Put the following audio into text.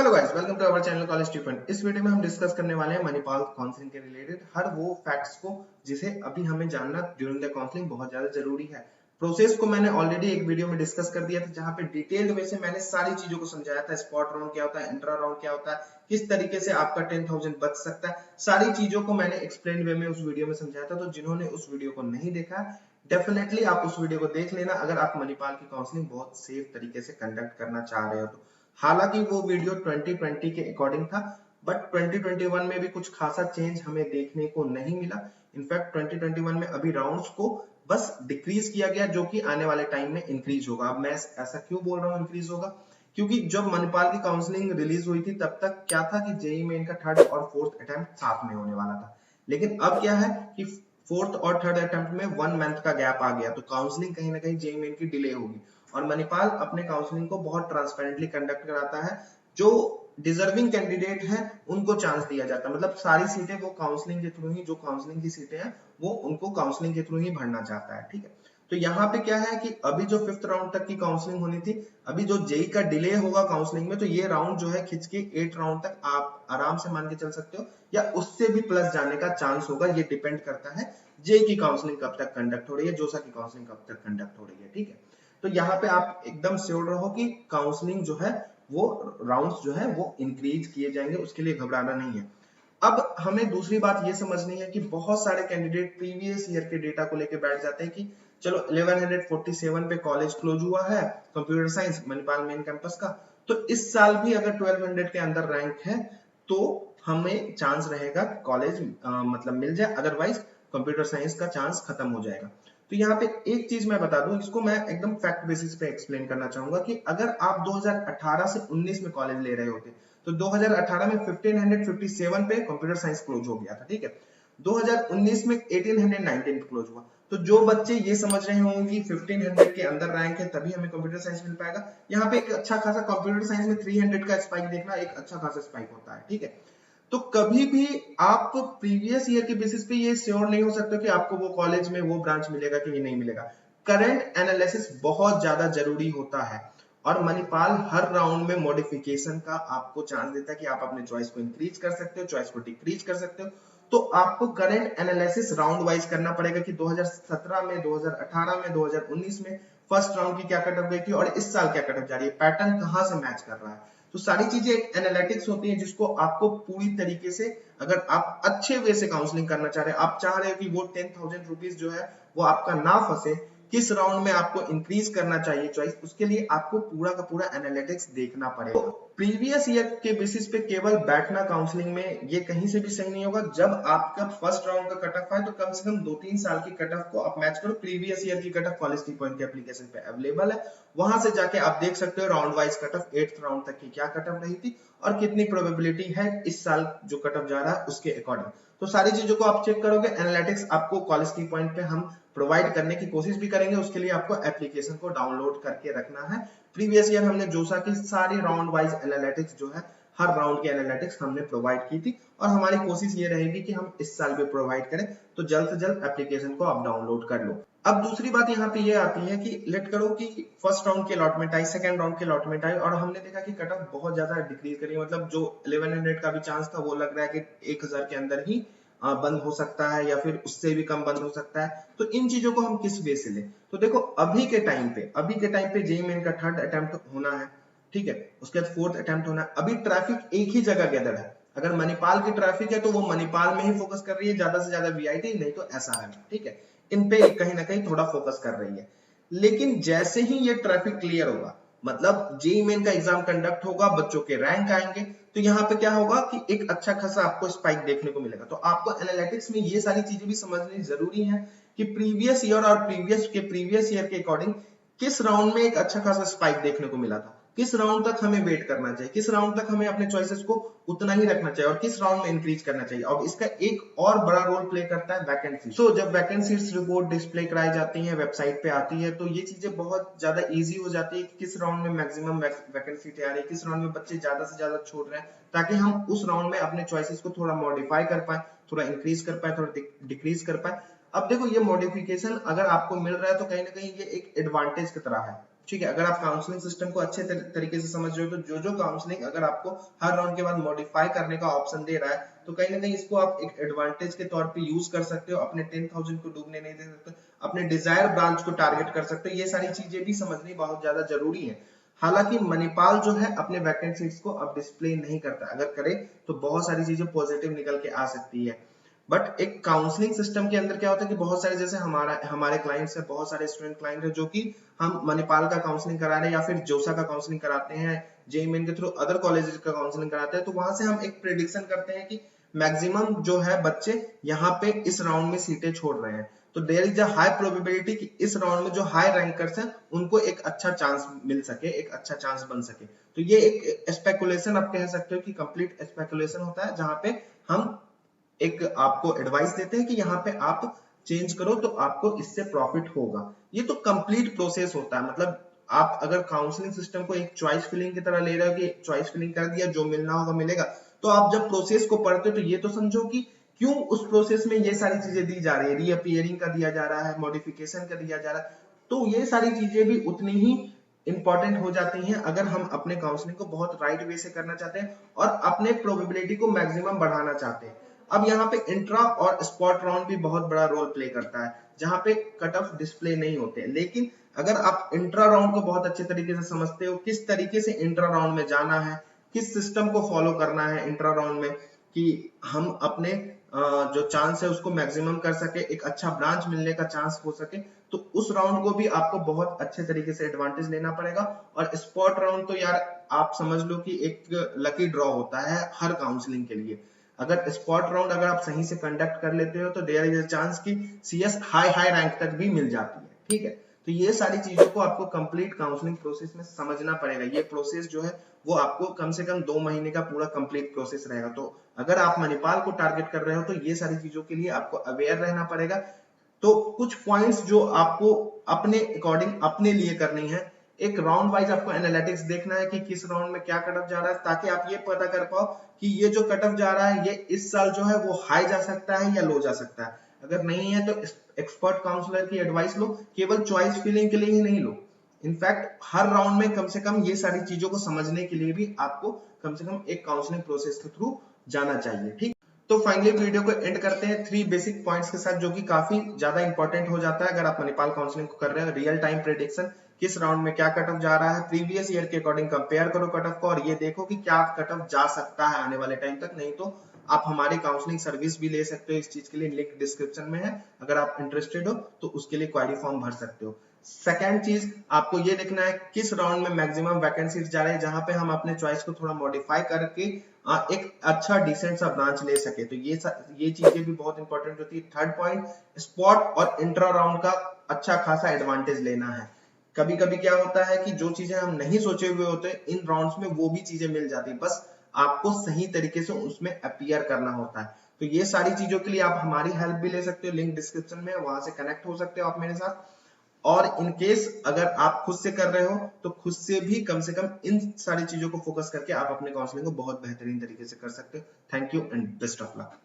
Hello guys, welcome to our channel college student. इस video में हम डिस्कस करने वाले हैं मणिपाल काउंसलिंग के रिलेटेड हर वो फैक्ट्स को जिसे अभी हमें जानना ड्यूरिंग द काउंसलिंग बहुत ज्यादा जरूरी है। प्रोसेस को मैंने ऑलरेडी एक वीडियो में डिस्कस कर दिया था, जहां पे डिटेल्ड वे से मैंने सारी चीजों को समझाया था। स्पॉट राउंड क्या होता है, इंट्रा राउंड क्या होता है, किस तरीके से आपका 10,000 बच सकता है, सारी चीजों को मैंने एक्सप्लेन वे में उस वीडियो में समझाया था। तो जिन्होंने उस वीडियो को नहीं देखा, डेफिनेटली आप उस वीडियो को देख लेना अगर आप मणिपाल की काउंसलिंग बहुत सेफ तरीके से कंडक्ट करना चाह रहे हो तो। हालांकि वो वीडियो 2020 के अकॉर्डिंग था, बट 2021 में भी कुछ खासा चेंज हमें देखने को नहीं मिला। इनफैक्ट 2021 में अभी राउंड्स को बस डिक्रीज किया गया, जो कि आने वाले टाइम में इंक्रीज होगा। अब मैं ऐसा क्यों बोल रहा हूँ इंक्रीज होगा, क्योंकि जब मणिपाल की काउंसलिंग रिलीज हुई थी तब तक क्या था कि जेईई मेन का थर्ड और फोर्थ अटेम्प्ट साथ में होने वाला था। लेकिन अब क्या है कि फोर्थ और थर्ड अटेम्प्ट में 1 मंथ का गैप आ गया, तो काउंसलिंग कहीं ना कहीं जेईई मेन की डिले होगी। और मणिपाल अपने काउंसलिंग को बहुत ट्रांसपेरेंटली कंडक्ट कराता है। जो डिजर्विंग कैंडिडेट हैं उनको चांस दिया जाता है, मतलब सारी सीटें वो काउंसलिंग के थ्रू ही, जो काउंसलिंग की सीटें हैं वो उनको काउंसलिंग के थ्रू ही भरना चाहता है। ठीक है, तो यहाँ पे क्या है कि अभी जो 5th राउंड तक की काउंसलिंग होनी थी, अभी जो जेई का डिले होगा काउंसलिंग में, तो ये राउंड जो है खिंच के 8 राउंड तक आप आराम से मान के चल सकते हो, या उससे भी प्लस जाने का चांस होगा। ये डिपेंड करता है जेई की काउंसलिंग कब तक कंडक्ट हो रही है, जोसा की काउंसलिंग कब तक कंडक्ट हो रही है। ठीक है, तो यहाँ पे आप एकदम श्योर रहो कि काउंसलिंग जो है वो राउंड्स जो है वो इंक्रीज किए जाएंगे, उसके लिए घबराना नहीं है। अब हमें दूसरी बात ये समझनी है कि बहुत सारे कैंडिडेट प्रीवियस ईयर के डेटा को लेकर बैठ जाते हैं कि चलो 1147 पे कॉलेज क्लोज हुआ है computer science Manipal main campus का, तो इस साल भी अगर 1200 के अंदर रैंक है तो हमें चांस रहेगा कॉलेज मतलब मिल जाए, अदरवाइज कंप्यूटर साइंस का चांस खत्म हो जाएगा। तो यहाँ पे एक चीज मैं बता दूं, इसको मैं एकदम फैक्ट बेसिस पे एक्सप्लेन करना चाहूंगा कि अगर आप 2018 से 19 में कॉलेज ले रहे होते तो 2018 में 1557 पे कंप्यूटर साइंस क्लोज हो गया था। ठीक है, 2019 में 1819 पे क्लोज हुआ। तो जो बच्चे ये समझ रहे होंगे कि 1500 के अंदर रैंक है तभी हमें कंप्यूटर साइंस मिल पाएगा, यहाँ पे एक अच्छा खासा कंप्यूटर साइंस में 300 का स्पाइक देखना एक अच्छा खासा स्पाइक होता है। ठीक है, तो कभी भी आप प्रीवियस ईयर के बेसिस पे ये श्योर नहीं हो सकते कि आपको वो कॉलेज में वो ब्रांच मिलेगा कि नहीं मिलेगा। करंट एनालिसिस बहुत ज्यादा जरूरी होता है, और मणिपाल हर राउंड में मॉडिफिकेशन का आपको चांस देता है कि आप अपने चॉइस को इंक्रीज कर सकते हो, चॉइस को डिक्रीज कर सकते हो। तो आपको करंट एनालिसिस राउंड वाइज करना पड़ेगा कि 2017 में, 2018 में, 2019 में फर्स्ट राउंड की क्या कटअप गई थी और इस साल क्या कटअप जा रही है, पैटर्न कहां से मैच कर रहा है। तो सारी चीजें एक एनालिटिक्स होती है जिसको आपको पूरी तरीके से, अगर आप अच्छे वे से काउंसलिंग करना चाह रहे हैं, आप चाह रहे हो कि वो 10,000 रुपीज जो है वो आपका ना फंसे, किस राउंड में आपको इंक्रीज करना चाहिए चॉइस, उसके लिए आपको पूरा का पूरा एनालिटिक्स देखना पड़ेगा। तो प्रीवियस ईयर के बेसिस पे केवल बैठना काउंसलिंग में ये कहीं से भी सही नहीं होगा। जब आपका फर्स्ट राउंड का कट ऑफ है तो कम से कम 2-3 साल की कट ऑफ को आप मैच करो। प्रीवियस ईयर की कट ऑफ कॉलेज की पॉइंट के एप्लीकेशन पे अवेलेबल है, वहां से जाके आप देख सकते हो round wise cut off 8th round तक की क्या कट ऑफ रही थी और कितनी प्रोबेबिलिटी है इस साल जो कट ऑफ जा रहा है उसके अकॉर्डिंग। तो सारी चीजों को आप चेक करोगे। एनालिटिक्स आपको कॉलेज की पॉइंट पे हम प्रोवाइड करने की कोशिश भी करेंगे, उसके लिए आपको एप्लीकेशन को डाउनलोड करके रखना है। प्रीवियस ईयर हमने जोसा की सारी राउंड वाइज एनालिटिक्स जो है, हर राउंड की एनालिटिक्स हमने प्रोवाइड की थी, और हमारी कोशिश ये रहेगी कि हम इस साल भी प्रोवाइड करें। तो जल्द से जल्द एप्लीकेशन को आप डाउनलोड कर लो। अब दूसरी बात यहाँ पे ये आती है कि लेट करो कि फर्स्ट राउंड की अलॉटमेंट आई, सेकंड राउंड की अलॉटमेंट आई, और हमने देखा कि कट ऑफ बहुत ज्यादा डिक्रीज करी, मतलब जो 1100 का भी चांस था वो लग रहा है कि 1000 के अंदर ही बंद हो सकता है या फिर उससे भी कम बंद हो सकता है। तो इन चीजों को हम किस वे से लें, तो देखो अभी के टाइम पे जेईई मेन का थर्ड अटेम्प्ट होना है। ठीक है, उसके बाद फोर्थ अटेम्प्ट होना है। अभी ट्रैफिक एक ही जगह गैदर है, अगर मणिपाल की ट्रैफिक है तो वो मणिपाल में ही फोकस कर रही है ज्यादा से ज्यादा, वीआईटी नहीं तो एसआरएम। ठीक है, इन पे कहीं ना कहीं थोड़ा फोकस कर रही है। लेकिन जैसे ही ये ट्रैफिक क्लियर होगा, मतलब जेईई मेन का एग्जाम कंडक्ट होगा, बच्चों के रैंक आएंगे, तो यहाँ पे क्या होगा कि एक अच्छा खासा आपको स्पाइक देखने को मिलेगा। तो आपको एनालिटिक्स में ये सारी चीजें भी समझनी जरूरी है कि प्रीवियस ईयर और प्रीवियस ईयर के अकॉर्डिंग किस राउंड में एक अच्छा खासा स्पाइक देखने को मिला था, किस राउंड तक हमें वेट करना चाहिए, किस राउंड तक हमें अपने चॉइसेस को उतना ही रखना चाहिए और किस राउंड में इंक्रीज करना चाहिए। अब इसका एक और बड़ा रोल प्ले करता है वैकेंसी। तो जब वैकेंसीज रिपोर्ट डिस्प्ले कराई जाती है, वेबसाइट पे आती है, तो ये चीजें बहुत ज्यादा इजी हो जाती है कि किस राउंड में मैक्सिमम वैकेंसी आ रही है, किस राउंड में बच्चे ज्यादा से ज्यादा छोड़ रहे हैं, ताकि हम उस राउंड में अपने चॉइसेस को थोड़ा मॉडिफाई कर पाए, थोड़ा इंक्रीज कर पाए, थोड़ा डिक्रीज कर पाए। अब देखो ये मॉडिफिकेशन अगर आपको मिल रहा है तो कहीं ना कहीं ये एक एडवांटेज की तरह है। ठीक है। अगर आप काउंसलिंग सिस्टम को अच्छे तरीके से समझ रहे हो तो जो काउंसलिंग अगर आपको हर राउंड के बाद मॉडिफाई करने का ऑप्शन दे रहा है तो कहीं ना कहीं इसको आप एक एडवांटेज के तौर पे यूज कर सकते हो, अपने 10,000 को डूबने नहीं दे सकते, अपने डिजायर ब्रांच को टारगेट कर सकते हो। ये सारी चीजें भी समझनी बहुत ज्यादा जरूरी है। हालांकि मणिपाल जो है अपने वैकेंट सीट्स को अब डिस्प्ले नहीं करता, अगर करे तो बहुत सारी चीजें पॉजिटिव निकल के आ सकती है। बट एक काउंसलिंग सिस्टम के अंदर क्या होता है कि बहुत सारे जैसे हमारे क्लाइंट्स है, बहुत सारे स्टूडेंट क्लाइंट है जो कि हम मणिपाल का काउंसलिंग करा रहे हैं या फिर जोसा का काउंसलिंग कराते हैं, जेईई मेन के थ्रू अदर कॉलेजेस का काउंसलिंग कराते हैं, तो वहां से हम एक प्रेडिक्शन करते हैं कि मैक्सिमम जो है बच्चे यहाँ पे इस राउंड में सीटें छोड़ रहे हैं, तो there is a high probability कि इस राउंड में जो हाई रैंकर्स हैं उनको एक अच्छा चांस मिल सके, एक अच्छा चांस बन सके। तो ये एक स्पेकुलेशन आप कह सकते हो कि कंप्लीट स्पेकुलेशन होता है, जहां पे हम एक आपको एडवाइस देते हैं कि यहाँ पे आप चेंज करो तो आपको इससे प्रॉफिट होगा। ये तो कंप्लीट प्रोसेस होता है। मतलब आप अगर काउंसलिंग सिस्टम को एक चॉइस फिलिंग की तरह ले रहे हो कि चॉइस फिलिंग कर दिया, जो मिलना होगा मिलेगा, तो आप जब प्रोसेस को पढ़ते हो तो ये तो समझो कि क्यों उस प्रोसेस में ये सारी चीजें दी जा रही है, रीअपीयरिंग का दिया जा रहा है, मॉडिफिकेशन का दिया जा रहा है, तो ये सारी चीजें भी उतनी ही इंपॉर्टेंट हो जाती हैं अगर हम अपने काउंसलिंग को बहुत राइट वे से करना चाहते हैं और अपने प्रोबेबिलिटी को मैक्सिमम बढ़ाना चाहते हैं। अब यहाँ पे इंट्रा और स्पॉट राउंड भी बहुत बड़ा रोल प्ले करता है, जहां पे कट ऑफ डिस्प्ले नहीं होते। लेकिन अगर आप इंट्रा राउंड को बहुत अच्छे तरीके से समझते हो, किस तरीके से इंट्रा राउंड में जाना है, किस सिस्टम को फॉलो करना है इंट्रा राउंड में कि हम अपने जो चांस है उसको मैक्सिमम कर सके, एक अच्छा ब्रांच मिलने का चांस हो सके, तो उस राउंड को भी आपको बहुत अच्छे तरीके से एडवांटेज लेना पड़ेगा। और स्पॉट राउंड तो यार आप समझ लो कि एक लकी ड्रॉ होता है हर काउंसलिंग के लिए। अगर स्पॉट राउंड अगर आप सही से कंडक्ट कर लेते हो तो देयर इज अ चांस कि सीएस हाई रैंक तक भी मिल जाती है। ठीक है, तो ये सारी चीजों को आपको कंप्लीट काउंसलिंग प्रोसेस में समझना पड़ेगा। ये प्रोसेस जो है वो आपको कम से कम 2 महीने का पूरा कंप्लीट प्रोसेस रहेगा। तो अगर आप मणिपाल को टारगेट कर रहे हो तो ये सारी चीजों के लिए आपको अवेयर रहना पड़ेगा। तो कुछ पॉइंट्स जो आपको अपने अकॉर्डिंग अपने लिए करनी है, एक राउंड वाइज आपको एनालिटिक्स देखना है कि किस राउंड में क्या कट ऑफ जा रहा है, ताकि आप ये पता कर पाओ कि ये जो कट ऑफ जा रहा है ये इस साल जो है वो हाई जा सकता है या लो जा सकता है। अगर नहीं है तो एक्सपर्ट काउंसलर की एडवाइस लो, केवल चॉइस फिलिंग के लिए ही नहीं लो। इनफैक्ट हर राउंड में कम से कम ये सारी चीजों को समझने के लिए भी आपको कम से कम एक काउंसलिंग प्रोसेस के थ्रू जाना चाहिए। ठीक, तो फाइनली वीडियो को एंड करते हैं 3 बेसिक पॉइंट्स के साथ, जो कि काफी ज्यादा इंपॉर्टेंट हो जाता है अगर आप मणिपाल काउंसलिंग को कर रहे हो। रियल टाइम प्रेडिक्शन, किस राउंड में क्या कट ऑफ जा रहा है, प्रीवियस ईयर के अकॉर्डिंग कंपेयर करो कट ऑफ को और ये देखो कि क्या कट ऑफ जा सकता है आने वाले टाइम तक। नहीं तो आप हमारी काउंसलिंग सर्विस भी ले सकते हो, इस चीज के लिए लिंक डिस्क्रिप्शन में है, अगर आप इंटरेस्टेड हो तो उसके लिए क्वेरी फॉर्म भर सकते हो। सेकेंड चीज आपको ये देखना है किस राउंड में मैक्सिमम वैकेंसीज जा रहे हैं, जहां पे हम अपने चॉइस को थोड़ा मॉडिफाई करके एक अच्छा डिसेंट सा ब्रांच ले सके। तो ये चीजें भी बहुत इंपॉर्टेंट होती है। थर्ड पॉइंट, स्पॉट और इंट्रा राउंड का अच्छा खासा एडवांटेज लेना है। कभी कभी क्या होता है कि जो चीजें हम नहीं सोचे हुए होते इन राउंड्स में वो भी चीजें मिल जाती है, बस आपको सही तरीके से उसमें अपीयर करना होता है। तो ये सारी चीजों के लिए आप हमारी हेल्प भी ले सकते हो, लिंक डिस्क्रिप्शन में, वहां से कनेक्ट हो सकते हो आप मेरे साथ। और इन केस अगर आप खुद से कर रहे हो तो खुद से भी कम से कम इन सारी चीजों को फोकस करके आप अपने काउंसलिंग को बहुत बेहतरीन तरीके से कर सकते हो। Thank you and best of luck.